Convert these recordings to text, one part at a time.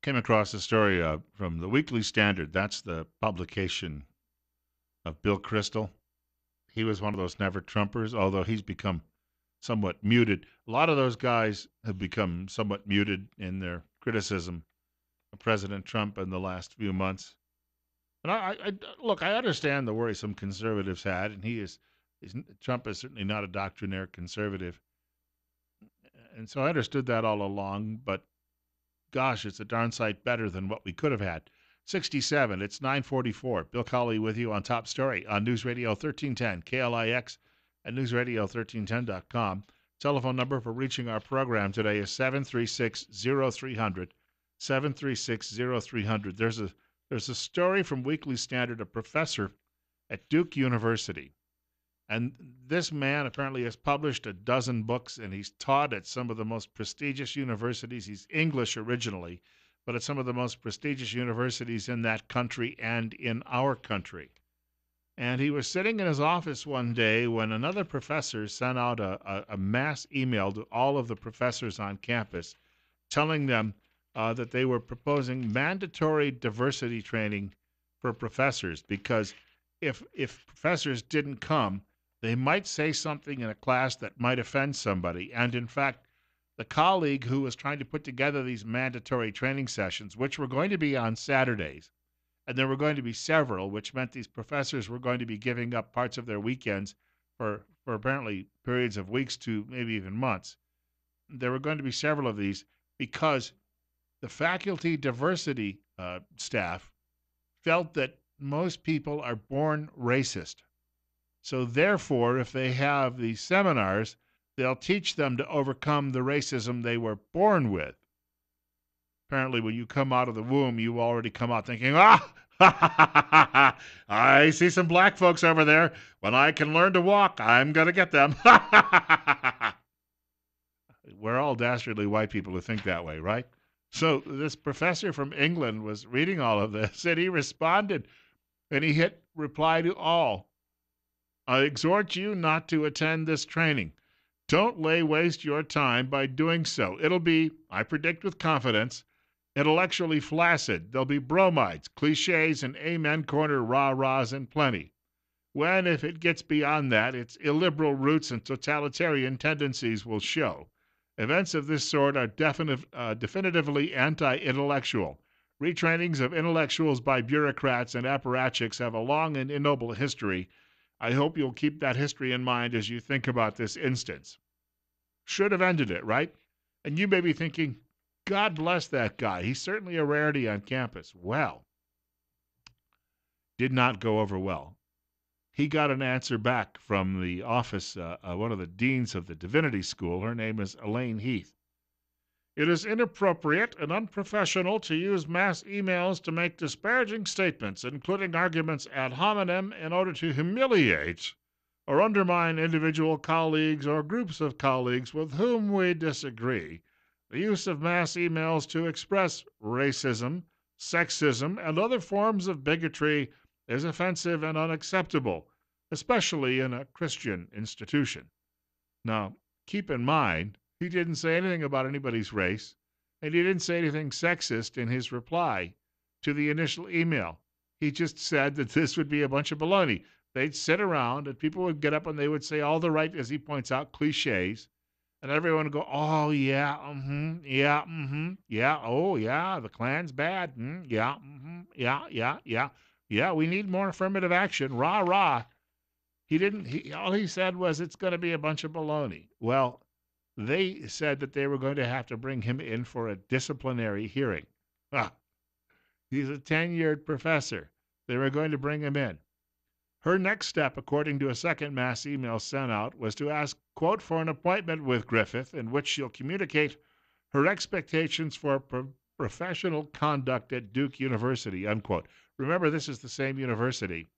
Came across a story from the Weekly Standard. That's the publication of Bill Kristol. He was one of those never Trumpers, although he's become somewhat muted. A lot of those guys have become somewhat muted in their criticism of President Trump in the last few months. And look, I understand the worry some conservatives had, and Trump is certainly not a doctrinaire conservative, and so I understood that all along. But gosh, it's a darn sight better than what we could have had. 67, it's 9:44. Bill Colley with you on Top Story on News Radio 1310, KLIX, and newsradio1310.com. Telephone number for reaching our program today is 736-0300, 736-0300. There's a story from Weekly Standard, a professor at Duke University. And this man apparently has published a dozen books, and he's taught at some of the most prestigious universities. He's English originally, but at some of the most prestigious universities in that country and in our country. And he was sitting in his office one day when another professor sent out a mass email to all of the professors on campus telling them that they were proposing mandatory diversity training for professors because if professors didn't come, they might say something in a class that might offend somebody. And in fact, the colleague who was trying to put together these mandatory training sessions, which were going to be on Saturdays, and there were going to be several, which meant these professors were going to be giving up parts of their weekends for apparently periods of weeks to maybe even months. There were going to be several of these because the faculty diversity staff felt that most people are born racist. So therefore, if they have these seminars, they'll teach them to overcome the racism they were born with. Apparently, when you come out of the womb, you already come out thinking, I see some black folks over there. When I can learn to walk, I'm going to get them. We're all dastardly white people who think that way, right? So this professor from England was reading all of this, and he responded, and he hit reply to all. I exhort you not to attend this training. Don't waste your time by doing so. It'll be, I predict with confidence, intellectually flaccid. There'll be bromides, cliches, and amen corner rah-rahs in plenty. When, if it gets beyond that, its illiberal roots and totalitarian tendencies will show. Events of this sort are definitively anti-intellectual. Retrainings of intellectuals by bureaucrats and apparatchiks have a long and ignoble history. I hope you'll keep that history in mind as you think about this instance. Should have ended it, right? And you may be thinking, God bless that guy. He's certainly a rarity on campus. Well, did not go over well. He got an answer back from the office, one of the deans of the Divinity School. Her name is Elaine Heath. It is inappropriate and unprofessional to use mass emails to make disparaging statements, including arguments ad hominem, in order to humiliate or undermine individual colleagues or groups of colleagues with whom we disagree. The use of mass emails to express racism, sexism, and other forms of bigotry is offensive and unacceptable, especially in a Christian institution. Now, keep in mind, he didn't say anything about anybody's race, and he didn't say anything sexist in his reply to the initial email. He just said that this would be a bunch of baloney. They'd sit around, and people would get up and they would say all the right, as he points out, cliches, and everyone would go, oh, yeah, yeah, oh, yeah, the Klan's bad, yeah, yeah, we need more affirmative action, rah, rah. All he said was it's going to be a bunch of baloney. Well, they said that they were going to have to bring him in for a disciplinary hearing. He's a tenured professor. They were going to bring him in. Her next step, according to a second mass email sent out, was to ask, quote, for an appointment with Griffith in which she'll communicate her expectations for professional conduct at Duke University, unquote. Remember, this is the same university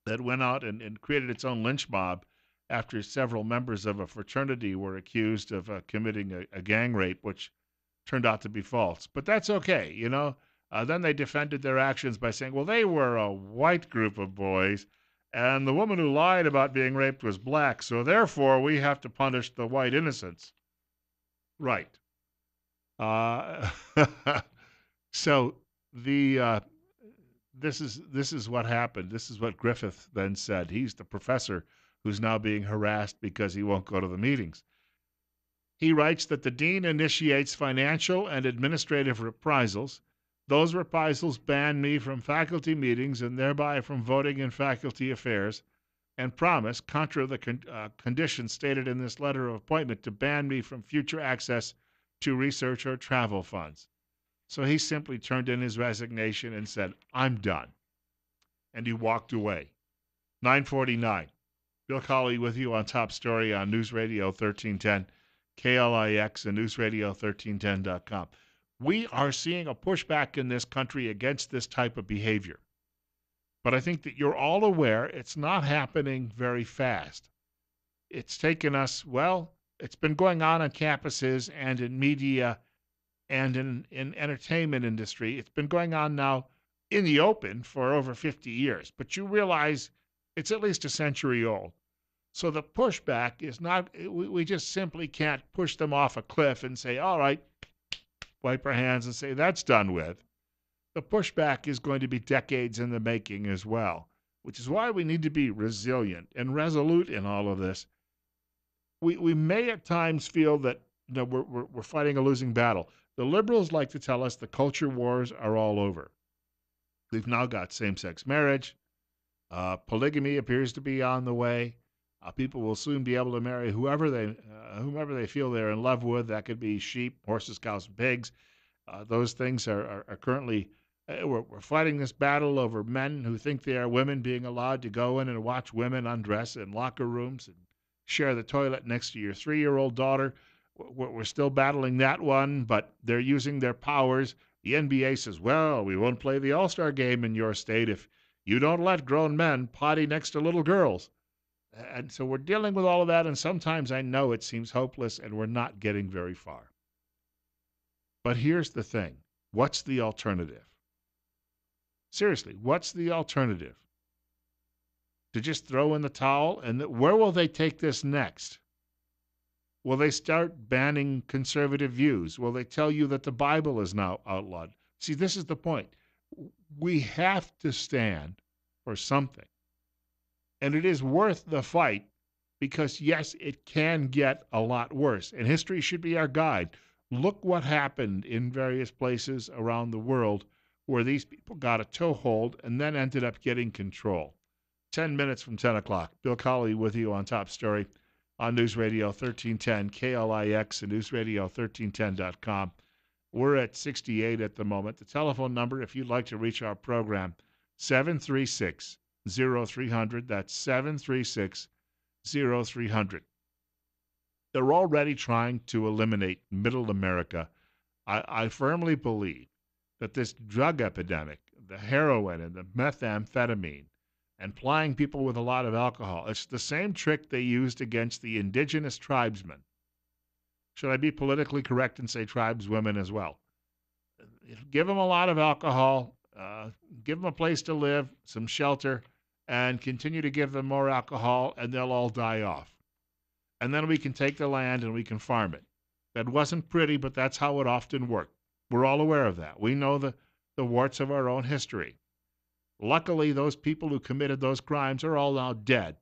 that went out and created its own lynch mob after several members of a fraternity were accused of committing a gang rape, which turned out to be false. But that's okay, you know. Then they defended their actions by saying, well, they were a white group of boys, and the woman who lied about being raped was black, so therefore we have to punish the white innocents. Right. So the this is what happened. This is what Griffith then said. He's the professor who's now being harassed because he won't go to the meetings. He writes that the dean initiates financial and administrative reprisals. Those reprisals ban me from faculty meetings and thereby from voting in faculty affairs, and promise, contra the conditions stated in this letter of appointment, to ban me from future access to research or travel funds. So he simply turned in his resignation and said, I'm done. And he walked away. 9:49. Bill Colley with you on Top Story on News Radio 1310, KLIX, and newsradio1310.com. We are seeing a pushback in this country against this type of behavior. But I think that you're all aware it's not happening very fast. It's taken us, well, it's been going on campuses and in media and in entertainment industry. It's been going on now in the open for over 50 years. But you realize it's at least a century old. So the pushback is not, we just simply can't push them off a cliff and say, all right, wipe our hands and say, that's done with. The pushback is going to be decades in the making as well, which is why we need to be resilient and resolute in all of this. We may at times feel that we're fighting a losing battle. The liberals like to tell us the culture wars are all over. We've now got same-sex marriage. Polygamy appears to be on the way. People will soon be able to marry whomever they feel they're in love with. That could be sheep, horses, cows, and pigs. Those things are currently, we're fighting this battle over men who think they are women being allowed to go in and watch women undress in locker rooms and share the toilet next to your 3-year-old daughter. We're still battling that one, but they're using their powers. The NBA says, well, we won't play the All-Star game in your state if you don't let grown men potty next to little girls. And so we're dealing with all of that, and sometimes I know it seems hopeless, and we're not getting very far. But here's the thing. What's the alternative? Seriously, what's the alternative? To just throw in the towel? And where will they take this next? Will they start banning conservative views? Will they tell you that the Bible is now outlawed? See, this is the point. We have to stand for something. And it is worth the fight because, yes, it can get a lot worse. And history should be our guide. Look what happened in various places around the world where these people got a toehold and then ended up getting control. 10 minutes from 10 o'clock. Bill Colley with you on Top Story on News Radio 1310, KLIX, and newsradio1310.com. We're at 68 at the moment. The telephone number, if you'd like to reach our program, 736-0300. That's 736-0300. They're already trying to eliminate middle America. I firmly believe that this drug epidemic, the heroin and the methamphetamine, and plying people with a lot of alcohol, it's the same trick they used against the indigenous tribesmen. Should I be politically correct and say tribeswomen as well? Give them a lot of alcohol, give them a place to live, some shelter, and continue to give them more alcohol, and they'll all die off. And then we can take the land and we can farm it. That wasn't pretty, but that's how it often worked. We're all aware of that. We know the warts of our own history. Luckily, those people who committed those crimes are all now dead.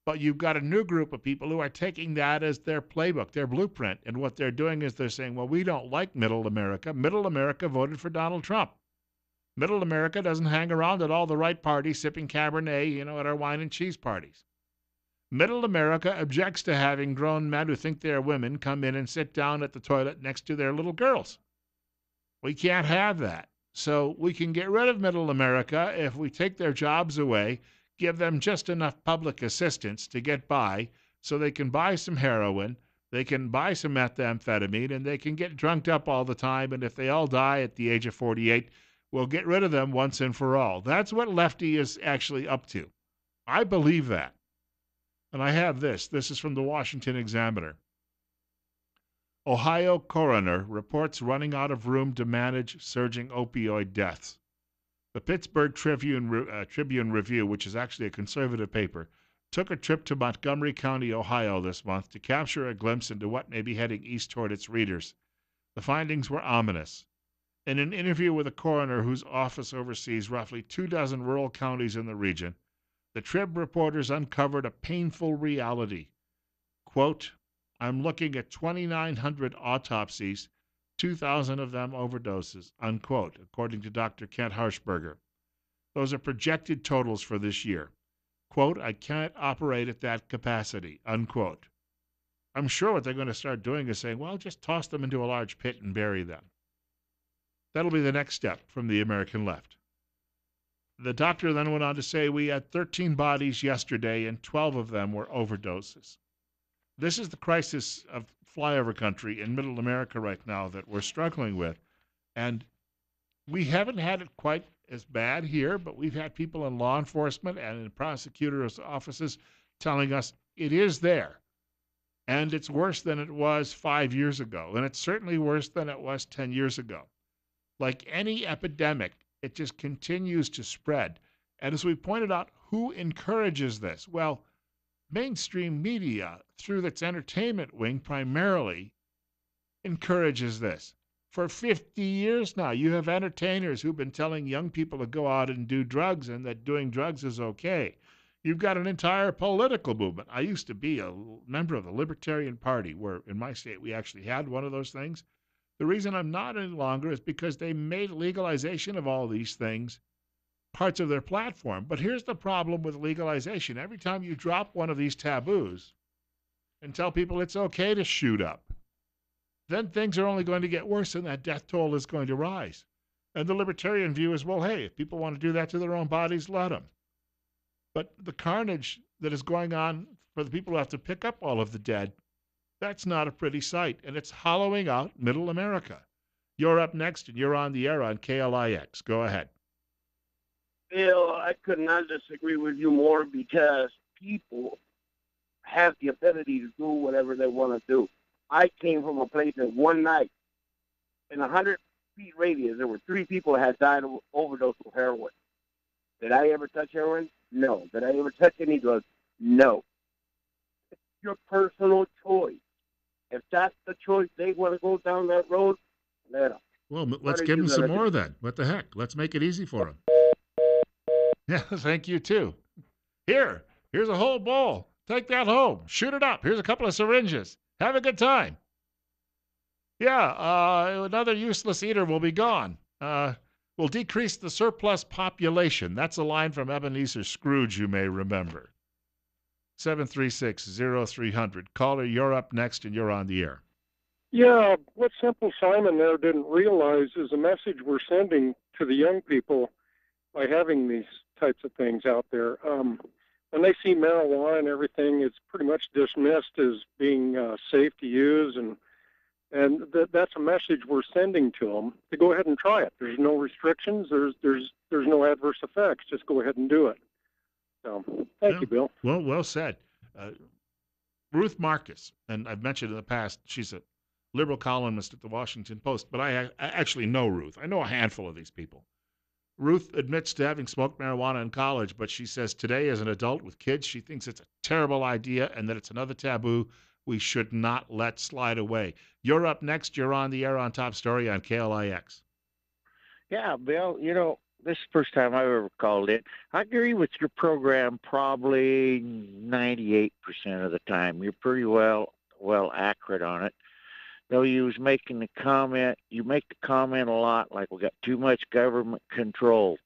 But you've got a new group of people who are taking that as their playbook, their blueprint. And what they're doing is they're saying, well, we don't like middle America. Middle America voted for Donald Trump. Middle America doesn't hang around at all the right parties sipping Cabernet, at our wine and cheese parties. Middle America objects to having grown men who think they're women come in and sit down at the toilet next to their little girls. We can't have that. So we can get rid of middle America if we take their jobs away, give them just enough public assistance to get by so they can buy some heroin, they can buy some methamphetamine, and they can get drunked up all the time. And if they all die at the age of 48, we'll get rid of them once and for all. That's what Lefty is actually up to. I believe that. And I have this. This is from the Washington Examiner. Ohio coroner reports running out of room to manage surging opioid deaths. The Pittsburgh Tribune Review, which is actually a conservative paper, took a trip to Montgomery County, Ohio this month to capture a glimpse into what may be heading east toward its readers. The findings were ominous. In an interview with a coroner whose office oversees roughly 24 rural counties in the region, the Trib reporters uncovered a painful reality. Quote, I'm looking at 2,900 autopsies, 2,000 of them overdoses, unquote, according to Dr. Kent Harshberger. Those are projected totals for this year. Quote, I can't operate at that capacity, unquote. I'm sure what they're going to start doing is saying, well, just toss them into a large pit and bury them. That'll be the next step from the American left. The doctor then went on to say we had 13 bodies yesterday and 12 of them were overdoses. This is the crisis of flyover country in middle America right now that we're struggling with. And we haven't had it quite as bad here, but we've had people in law enforcement and in prosecutors' offices telling us it is there. And it's worse than it was 5 years ago. And it's certainly worse than it was 10 years ago. Like any epidemic, it just continues to spread. And as we pointed out, who encourages this? Well, mainstream media, through its entertainment wing primarily, encourages this. For 50 years now, you have entertainers who've been telling young people to go out and do drugs and that doing drugs is okay. You've got an entire political movement. I used to be a member of the Libertarian Party, where in my state we actually had one of those things. The reason I'm not any longer is because they made legalization of all these things parts of their platform. But here's the problem with legalization. Every time you drop one of these taboos and tell people it's okay to shoot up, then things are only going to get worse and that death toll is going to rise. And the libertarian view is, well, hey, if people want to do that to their own bodies, let them. But the carnage that is going on for the people who have to pick up all of the dead, that's not a pretty sight, and it's hollowing out middle America. You're up next, and you're on the air on KLIX. Go ahead. Bill, I could not disagree with you more because people have the ability to do whatever they want to do. I came from a place that one night, in a 100-feet radius, there were 3 people that had died of overdose of heroin. Did I ever touch heroin? No. Did I ever touch any drugs? No. It's your personal choice. If that's the choice, they want to go down that road, let them. Well, let's give them some more then. What the heck? Let's make it easy for them. Yeah, thank you, too. Here's a whole bowl. Take that home. Shoot it up. Here's a couple of syringes. Have a good time. Yeah, another useless eater will be gone. We'll decrease the surplus population. That's a line from Ebenezer Scrooge, you may remember. 736-0300. Caller, you're up next, and you're on the air. Yeah, what Simple Simon there didn't realize is the message we're sending to the young people by having these types of things out there. When they see marijuana and everything, it's pretty much dismissed as being safe to use, and that's a message we're sending to them to go ahead and try it. There's no restrictions. There's no adverse effects. Just go ahead and do it. So, thank you, Bill. Well said. Ruth Marcus, and I've mentioned in the past, she's a liberal columnist at the Washington Post, but I actually know Ruth. I know a handful of these people. Ruth admits to having smoked marijuana in college, but she says today as an adult with kids, she thinks it's a terrible idea and that it's another taboo we should not let slide away. You're up next. You're on the air on Top Story on KLIX. Yeah, Bill, this is the first time I've ever called in. I agree with your program probably 98% of the time. You're pretty well accurate on it. Though you was making the comment, you make the comment a lot like we got too much government control,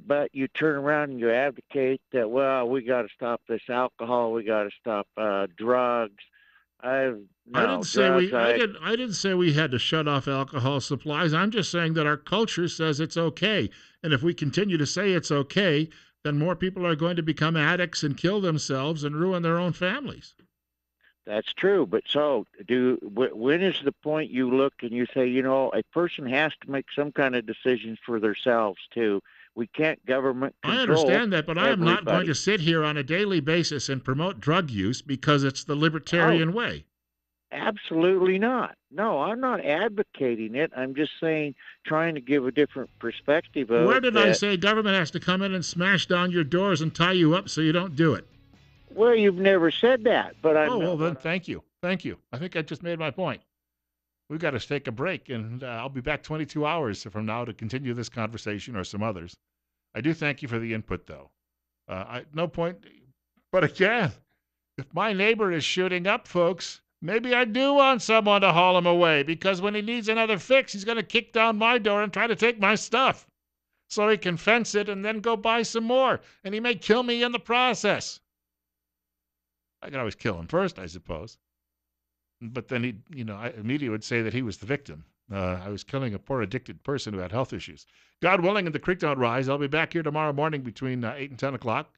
but you turn around and you advocate that, well, we got to stop this alcohol, we got to stop drugs. I didn't say we had to shut off alcohol supplies. I'm just saying that our culture says it's okay, and if we continue to say it's okay, then more people are going to become addicts and kill themselves and ruin their own families. That's true, but when is the point you look and you say, a person has to make some kind of decisions for themselves too. We can't government control. I understand that, but I am not going everybody. to sit here on a daily basis and promote drug use because it's the libertarian way. Absolutely not. No, I'm not advocating it. I'm just saying, trying to give a different perspective of it. Where did I say government has to come in and smash down your doors and tie you up so you don't do it? Well, you've never said that, but well, then thank you. I think I just made my point. we've got to take a break, and I'll be back 22 hours from now to continue this conversation or some others. I do thank you for the input, though. No point. But again, if my neighbor is shooting up, folks, maybe I do want someone to haul him away, because when he needs another fix, he's going to kick down my door and try to take my stuff so he can fence it and then go buy some more, and he may kill me in the process. I could always kill him first, I suppose. But then I immediately would say that he was the victim. I was killing a poor addicted person who had health issues. God willing, and the creek don't rise, I'll be back here tomorrow morning between 8 and 10 o'clock.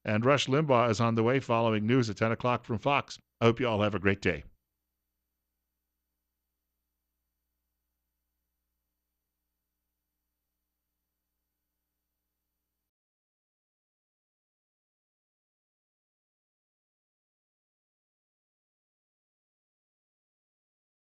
And Rush Limbaugh is on the way following news at 10 o'clock from Fox. I hope you all have a great day.